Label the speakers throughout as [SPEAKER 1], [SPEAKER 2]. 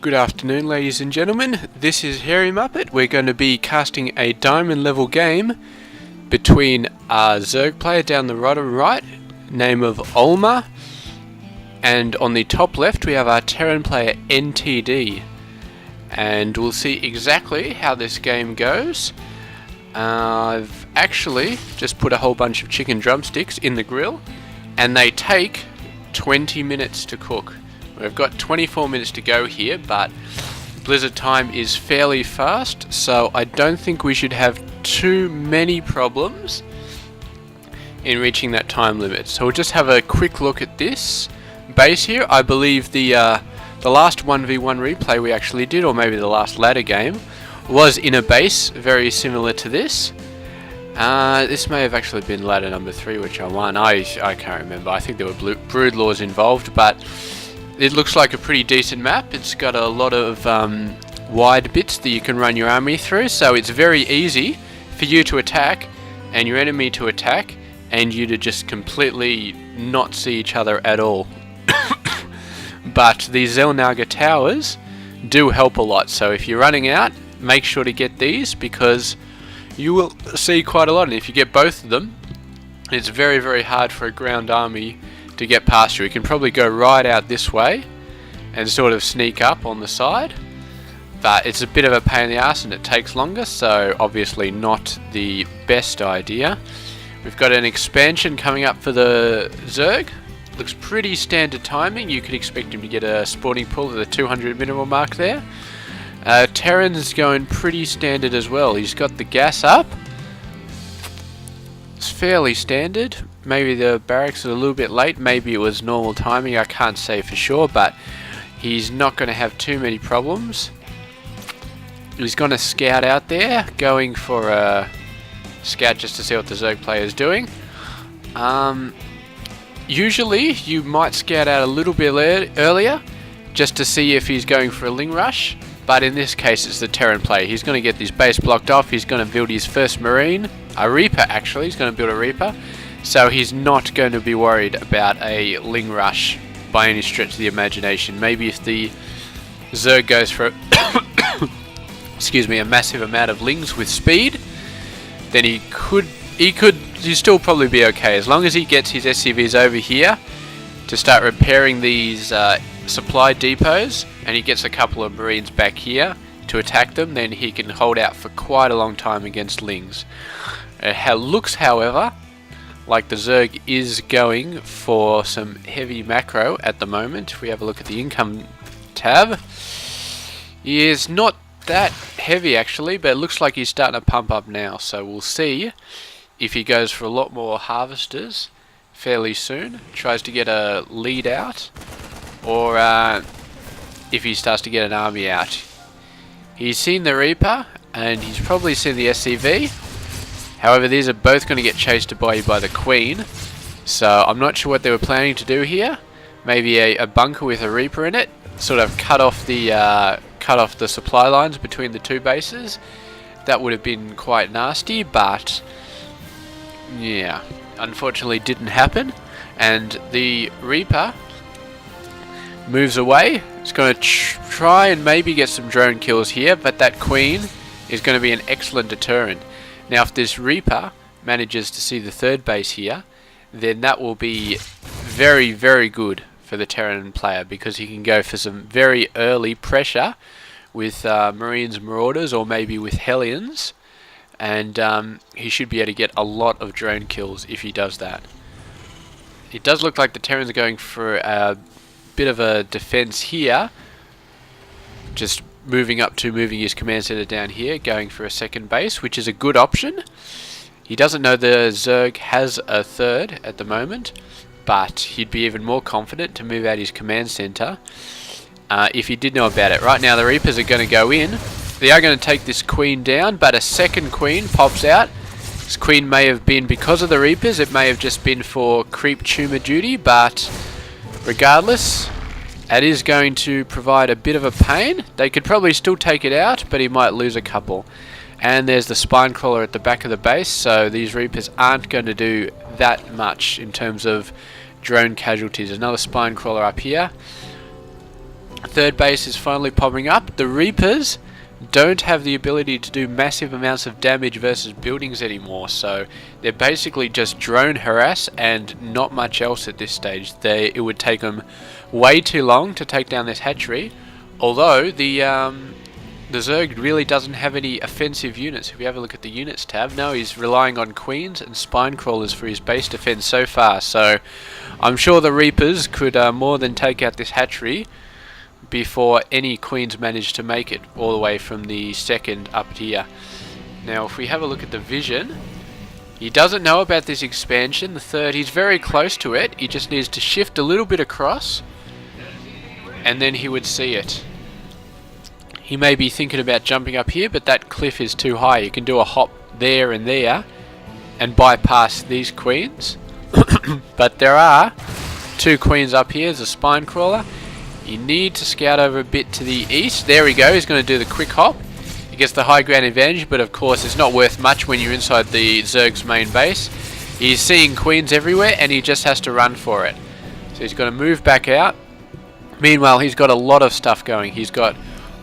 [SPEAKER 1] Good afternoon, ladies and gentlemen. This is xhairymuppetx. We're going to be casting a diamond level game between a Zerg player down the bottom right, name of oLmA, and on the top left we have our Terran player NTD. And we'll see exactly how this game goes. I've actually just put a whole bunch of chicken drumsticks in the grill, and they take 20 minutes to cook. We've got 24 minutes to go here, but blizzard time is fairly fast, so I don't think we should have too many problems in reaching that time limit. So we'll just have a quick look at this base here. I believe the last 1v1 replay we actually did, or maybe the last ladder game, was in a base very similar to this. This may have actually been ladder number 3 which I won. I can't remember. I think there were brood laws involved, but it looks like a pretty decent map. It's got a lot of wide bits that you can run your army through, so it's very easy for you to attack and your enemy to attack and you to just completely not see each other at all. But these Xelnaga towers do help a lot, so if you're running out, make sure to get these because you will see quite a lot, and if you get both of them, it's very, very hard for a ground army to get past you. We can probably go right out this way and sort of sneak up on the side, but it's a bit of a pain in the ass and it takes longer, so obviously not the best idea. We've got an expansion coming up for the Zerg. Looks pretty standard timing. You could expect him to get a spawning pool at the 200 minimal mark there. Terran's going pretty standard as well. He's got the gas up. It's fairly standard. Maybe the barracks are a little bit late. Maybe it was normal timing. I can't say for sure, but he's not going to have too many problems. He's going to scout out there, going for a scout just to see what the Zerg player is doing. Usually you might scout out a little bit earlier just to see if he's going for a Ling Rush, but in this case it's the Terran player. He's going to get this base blocked off. He's going to build his first Marine, a Reaper actually. He's going to build a Reaper. So he's not going to be worried about a Ling Rush by any stretch of the imagination. Maybe if the Zerg goes for excuse me, a massive amount of Lings with speed, then he'd still probably be okay. As long as he gets his SCVs over here to start repairing these supply depots, and he gets a couple of Marines back here to attack them, then he can hold out for quite a long time against Lings. It looks, however, like the Zerg is going for some heavy macro at the moment. If we have a look at the income tab, he is not that heavy actually, but it looks like he's starting to pump up now, so we'll see if he goes for a lot more harvesters fairly soon, tries to get a lead out, or if he starts to get an army out. He's seen the Reaper and he's probably seen the SCV. However, these are both going to get chased away by the Queen, so I'm not sure what they were planning to do here. Maybe a bunker with a Reaper in it, sort of cut off the supply lines between the two bases. That would have been quite nasty, but yeah, unfortunately didn't happen. And the Reaper moves away. It's going to try and maybe get some drone kills here, but that Queen is going to be an excellent deterrent. Now if this Reaper manages to see the third base here, then that will be very, very good for the Terran player, because he can go for some very early pressure with Marines, Marauders, or maybe with Hellions, and he should be able to get a lot of drone kills if he does that. It does look like the Terrans are going for a bit of a defense here, just moving his command center down here, going for a second base, which is a good option. He doesn't know the Zerg has a third at the moment, but he'd be even more confident to move out his command center if he did know about it. Right now the Reapers are going to go in. They are going to take this Queen down, but a second Queen pops out. This Queen may have been because of the Reapers, it may have just been for creep tumor duty, but regardless, it is going to provide a bit of a pain. They could probably still take it out, but he might lose a couple. And there's the spine crawler at the back of the base, so these Reapers aren't going to do that much in terms of drone casualties. Another spine crawler up here. Third base is finally popping up. The Reapers don't have the ability to do massive amounts of damage versus buildings anymore, so they're basically just drone harass and not much else at this stage. It would take them way too long to take down this hatchery, although the Zerg really doesn't have any offensive units. If we have a look at the units tab, no, he's relying on queens and spine crawlers for his base defense so far, so I'm sure the Reapers could more than take out this hatchery before any queens manage to make it all the way from the second up here. Now if we have a look at the vision, he doesn't know about this expansion. The third, he's very close to it. He just needs to shift a little bit across and then he would see it. He may be thinking about jumping up here, but that cliff is too high. You can do a hop there and bypass these queens. But there are two queens up here. There's a spine crawler. You need to scout over a bit to the east. There we go. He's going to do the quick hop. He gets the high ground advantage, but of course it's not worth much when you're inside the Zerg's main base. He's seeing queens everywhere and he just has to run for it. So he's going to move back out. Meanwhile, he's got a lot of stuff going. He's got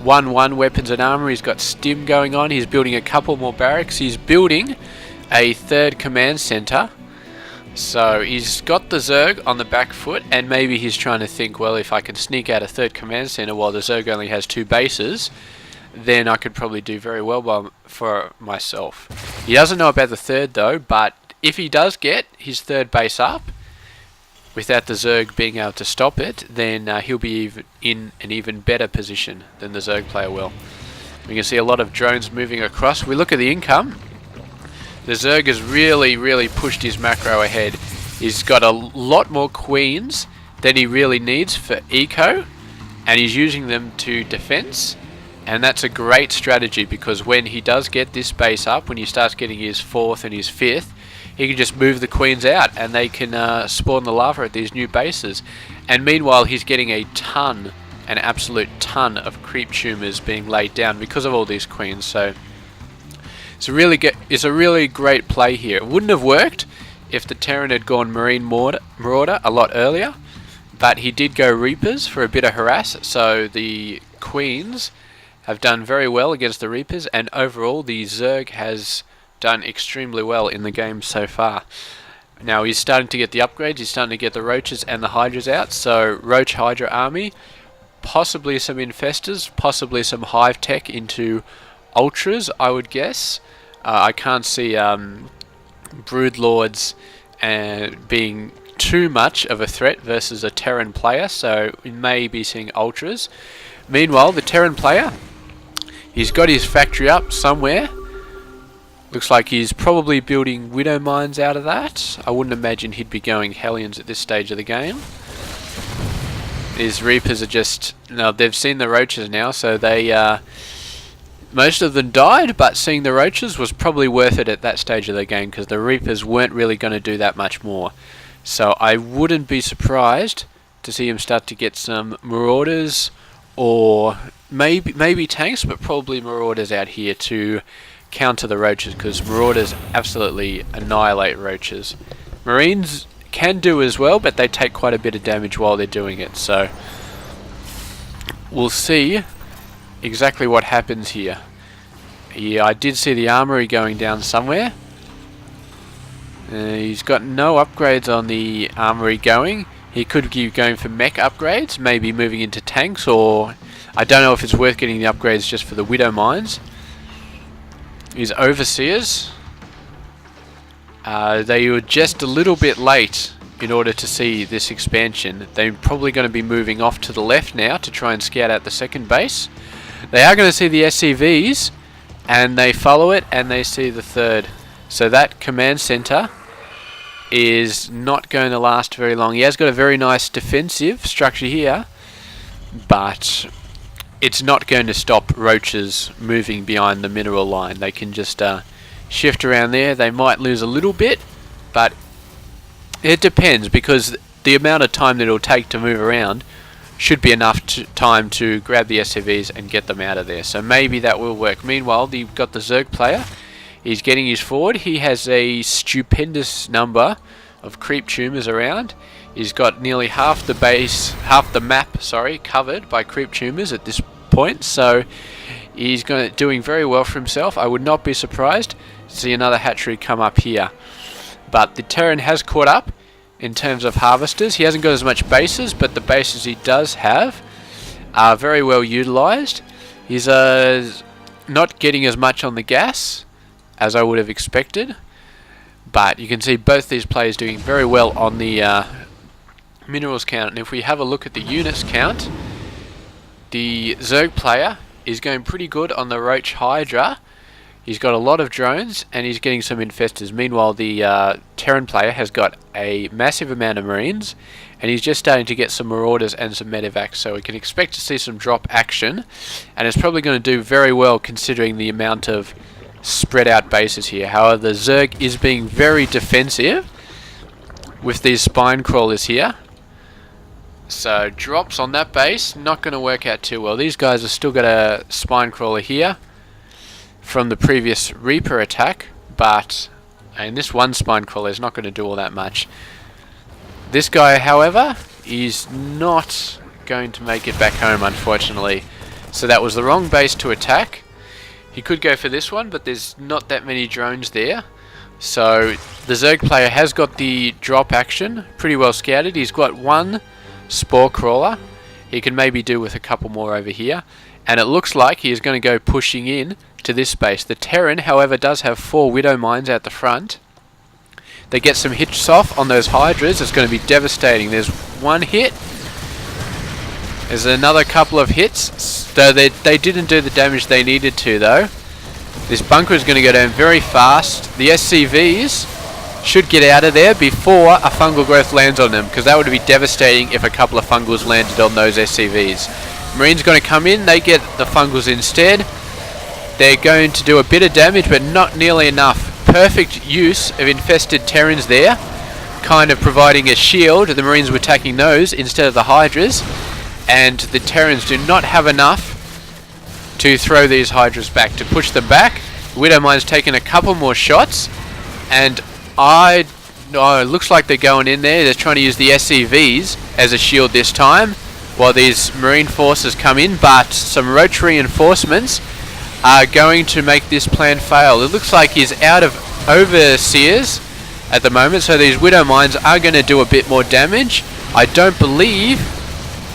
[SPEAKER 1] 1-1 weapons and armor. He's got stim going on. He's building a couple more barracks. He's building a third command center. So he's got the Zerg on the back foot, and maybe he's trying to think, well, if I can sneak out a third command center while the Zerg only has 2 bases, then I could probably do very well for myself. He doesn't know about the third though, but if he does get his third base up without the Zerg being able to stop it, then he'll be in an even better position than the Zerg player will. We can see a lot of drones moving across. We look at the income. The Zerg has really pushed his macro ahead. He's got a lot more queens than he really needs for eco, and he's using them to defense, and that's a great strategy because when he does get this base up, when he starts getting his 4th and his 5th, he can just move the queens out and they can spawn the lava at these new bases. And meanwhile he's getting an absolute ton of creep tumors being laid down because of all these queens. So it's a really great play here. It wouldn't have worked if the Terran had gone Marine Marauder a lot earlier, but he did go Reapers for a bit of harass, so the Queens have done very well against the Reapers, and overall the Zerg has done extremely well in the game so far. Now he's starting to get the upgrades, he's starting to get the Roaches and the Hydras out, so Roach Hydra army, possibly some Infestors, possibly some Hive Tech into Ultras, I would guess. I can't see Broodlords being too much of a threat versus a Terran player, so we may be seeing Ultras. Meanwhile, the Terran player, he's got his factory up somewhere. Looks like he's probably building Widow Mines out of that. I wouldn't imagine he'd be going Hellions at this stage of the game. His Reapers are just... Now, they've seen the Roaches now, so they... most of them died, but seeing the Roaches was probably worth it at that stage of the game because the Reapers weren't really going to do that much more. So I wouldn't be surprised to see him start to get some Marauders or maybe tanks, but probably Marauders out here to counter the Roaches because Marauders absolutely annihilate Roaches. Marines can do as well, but they take quite a bit of damage while they're doing it. So we'll see exactly what happens here. Yeah, I did see the armory going down somewhere. He's got no upgrades on the armory going. He could keep going for mech upgrades, maybe moving into tanks, or I don't know if it's worth getting the upgrades just for the Widow Mines. His Overseers, they were just a little bit late in order to see this expansion. They're probably going to be moving off to the left now to try and scout out the second base. They are going to see the SCVs, and they follow it, and they see the third. So that command center is not going to last very long. He has got a very nice defensive structure here, but it's not going to stop Roaches moving behind the mineral line. They can just shift around there. They might lose a little bit, but it depends, because the amount of time that it'll take to move around should be enough time to grab the SCVs and get them out of there. So maybe that will work. Meanwhile, you've got the Zerg player. He's getting his forward. He has a stupendous number of creep tumors around. He's got nearly half the map, covered by creep tumors at this point, so he's doing very well for himself. I would not be surprised to see another hatchery come up here. But the Terran has caught up in terms of harvesters. He hasn't got as much bases, but the bases he does have are very well utilized. He's not getting as much on the gas as I would have expected, but you can see both these players doing very well on the minerals count. And if we have a look at the units count, the Zerg player is going pretty good on the Roach Hydra. He's got a lot of drones and he's getting some infestors. Meanwhile, the Terran player has got a massive amount of Marines and he's just starting to get some Marauders and some Medivacs, so we can expect to see some drop action, and it's probably going to do very well considering the amount of spread out bases here. However, the Zerg is being very defensive with these spine crawlers here, so drops on that base not going to work out too well. These guys have still got a spine crawler here from the previous Reaper attack, but this one spine crawler is not going to do all that much. This guy, however, is not going to make it back home, unfortunately. So that was the wrong base to attack. He could go for this one, but there's not that many drones there. So the Zerg player has got the drop action pretty well scouted. He's got one spore crawler. He can maybe do with a couple more over here. And it looks like he is going to go pushing in to this base. The Terran, however, does have 4 Widow Mines out the front. They get some hits off on those Hydras. It's going to be devastating. There's one hit. There's another couple of hits. So they didn't do the damage they needed to, though. This bunker is going to go down very fast. The SCVs should get out of there before a fungal growth lands on them, because that would be devastating if a couple of fungals landed on those SCVs. Marine's going to come in. They get the fungals instead. They're going to do a bit of damage, but not nearly enough. Perfect use of infested Terrans there, kind of providing a shield. The Marines were attacking those instead of the Hydras, and the Terrans do not have enough to throw these Hydras back, to push them back. Widowmine's taken a couple more shots, and it looks like they're going in there. They're trying to use the SCVs as a shield this time while these Marine forces come in, but some Roach reinforcements are going to make this plan fail. It looks like he's out of overseers at the moment, so these Widow Mines are going to do a bit more damage. I don't believe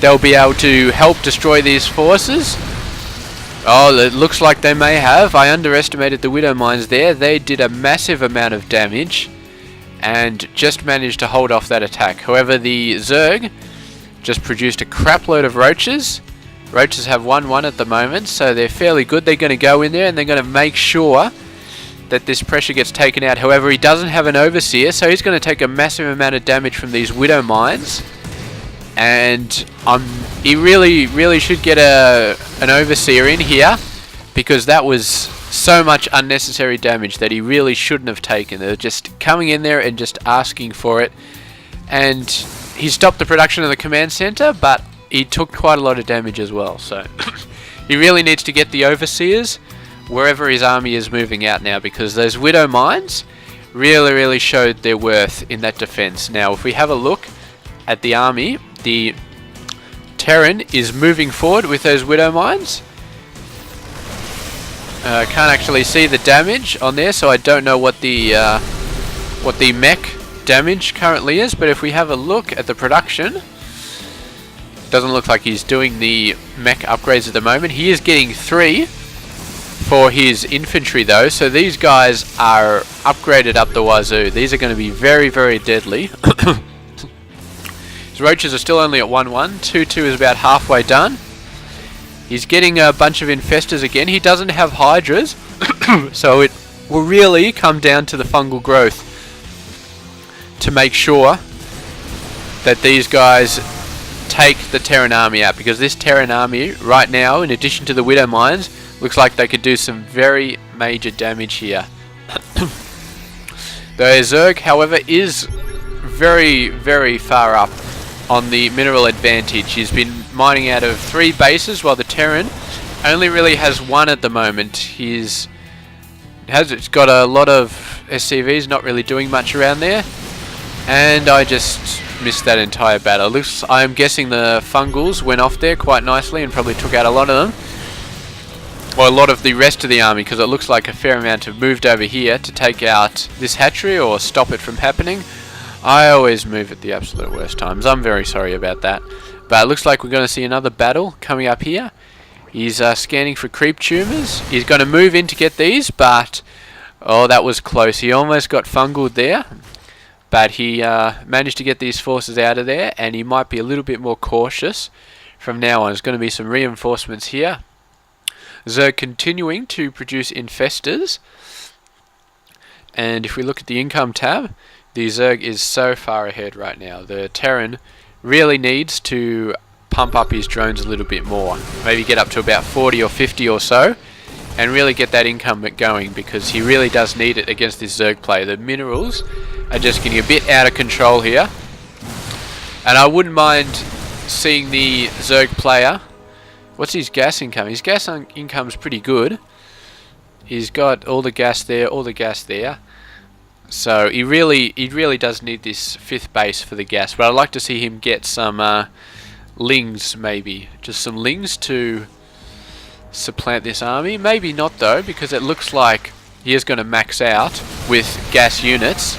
[SPEAKER 1] they'll be able to help destroy these forces. Oh, it looks like they may have. I underestimated the Widow Mines there. They did a massive amount of damage and just managed to hold off that attack. However, the Zerg just produced a crap load of Roaches. Roaches have 1-1 at the moment, so they're fairly good. They're going to go in there and they're going to make sure that this pressure gets taken out. However, he doesn't have an Overseer, so he's going to take a massive amount of damage from these Widow Mines. And he really should get an Overseer in here, because that was so much unnecessary damage that he really shouldn't have taken. They're just coming in there and just asking for it. And he stopped the production of the command center, but he took quite a lot of damage as well, so he really needs to get the Overseers wherever his army is moving out now, because those Widow Mines really showed their worth in that defense. Now, if we have a look at the army, the Terran is moving forward with those Widow Mines. Can't actually see the damage on there, so I don't know what the mech damage currently is, but if we have a look at the production, doesn't look like he's doing the mech upgrades at the moment. He is getting 3 for his infantry though, so these guys are upgraded up the wazoo. These are going to be very deadly. His Roaches are still only at 1-1. 2-2 is about halfway done. He's getting a bunch of infestors again. He doesn't have Hydras, so it will really come down to the fungal growth to make sure that these guys take the Terran army out, because this Terran army right now, in addition to the Widow Mines, looks like they could do some very major damage here. The Zerg, however, is very far up on the mineral advantage. He's been mining out of 3 bases, while the Terran only really has 1 at the moment. It's got a lot of SCVs not really doing much around there, and I just missed that entire battle. I'm guessing the fungals went off there quite nicely and probably took out a lot of them. Or a lot of the rest of the army, because it looks like a fair amount have moved over here to take out this hatchery or stop it from happening. I always move at the absolute worst times. I'm very sorry about that. But it looks like we're going to see another battle coming up here. He's scanning for creep tumors. He's going to move in to get these, but... oh, that was close. He almost got fungled there. But he managed to get these forces out of there, and he might be a little bit more cautious from now on. There's going to be some reinforcements here. Zerg continuing to produce infestors. And if we look at the income tab, the Zerg is so far ahead right now. The Terran really needs to pump up his drones a little bit more. Maybe get up to about 40 or 50 or so. And really get that income going, because he really does need it against this Zerg player. The minerals are just getting a bit out of control here. And I wouldn't mind seeing the Zerg player... what's his gas income? His gas income's pretty good. He's got all the gas there, all the gas there. So he really does need this 5th base for the gas. But I'd like to see him get some lings, maybe. Just some lings to supplant this army. Maybe not though, because it looks like he is going to max out with gas units.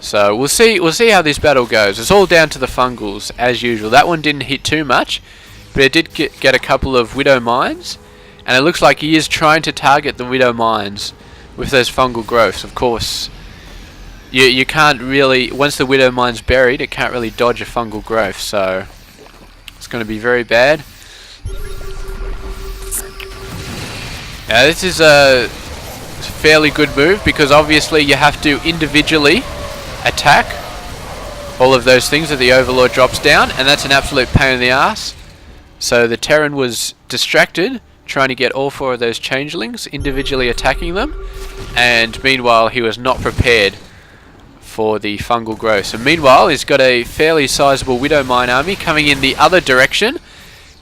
[SPEAKER 1] So we'll see how this battle goes. It's all down to the fungals as usual. That one didn't hit too much, but it did get a couple of widow mines, and it looks like he is trying to target the widow mines with those fungal growths. Of course, you can't really, once the widow mine's buried, it can't really dodge a fungal growth, so it's going to be very bad. Now this is a fairly good move, because obviously you have to individually attack all of those things that the Overlord drops down, and that's an absolute pain in the ass. So the Terran was distracted trying to get all 4 of those changelings, individually attacking them, and meanwhile he was not prepared for the fungal growth. And meanwhile he's got a fairly sizable widow mine army coming in the other direction,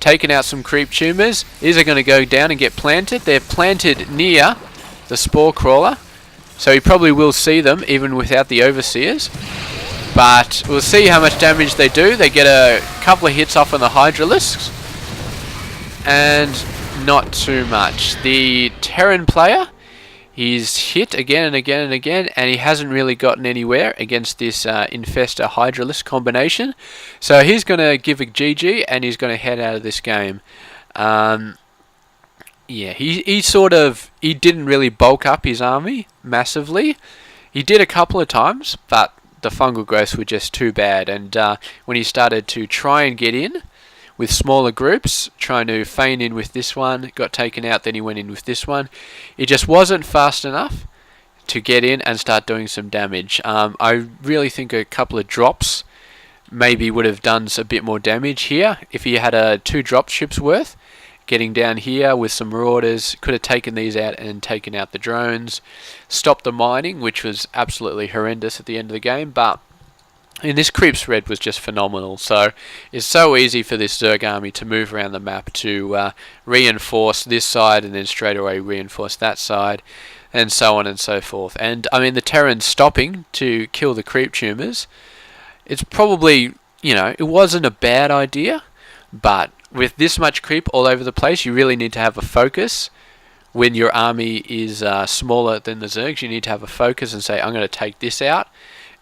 [SPEAKER 1] taking out some creep tumors. These are going to go down and get planted. They're planted near the spore crawler, so he probably will see them even without the overseers. But we'll see how much damage they do. They get a couple of hits off on the hydralisks, and not too much. The Terran player, he's hit again and again and again, and he hasn't really gotten anywhere against this Infestor Hydralisk combination. So he's going to give a GG, and he's going to head out of this game. Yeah, he didn't really bulk up his army massively. He did a couple of times, but the fungal growths were just too bad. And when he started to try and get in with smaller groups, trying to feign in with this one, got taken out, then he went in with this one. It just wasn't fast enough to get in and start doing some damage. I really think a couple of drops maybe would have done a bit more damage here. If he had 2 drop ships worth, getting down here with some marauders, could have taken these out and taken out the drones, stopped the mining, which was absolutely horrendous at the end of the game. But in this creep spread was just phenomenal. So it's so easy for this Zerg army to move around the map to reinforce this side and then straight away reinforce that side, and so on and so forth. And I mean, the Terrans stopping to kill the creep tumors, it's probably, it wasn't a bad idea, but with this much creep all over the place, you really need to have a focus. When your army is smaller than the Zergs, you need to have a focus and say, I'm going to take this out,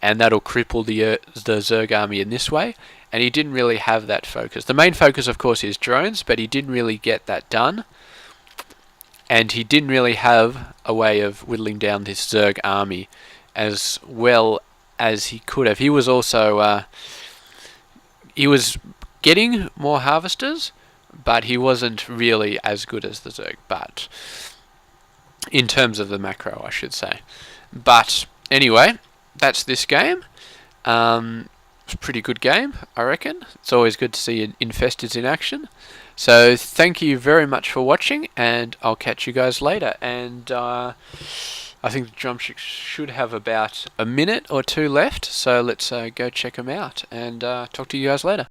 [SPEAKER 1] and that'll cripple the Zerg army in this way. And he didn't really have that focus. The main focus, of course, is drones, but he didn't really get that done. And he didn't really have a way of whittling down this Zerg army as well as he could have. He was also he was getting more harvesters, but he wasn't really as good as the Zerg, but in terms of the macro, I should say. But anyway, that's this game. It's a pretty good game, I reckon. It's always good to see infestors in action. So thank you very much for watching, and I'll catch you guys later. And I think the drumsticks should have about a minute or 2 left, so let's go check them out, and talk to you guys later.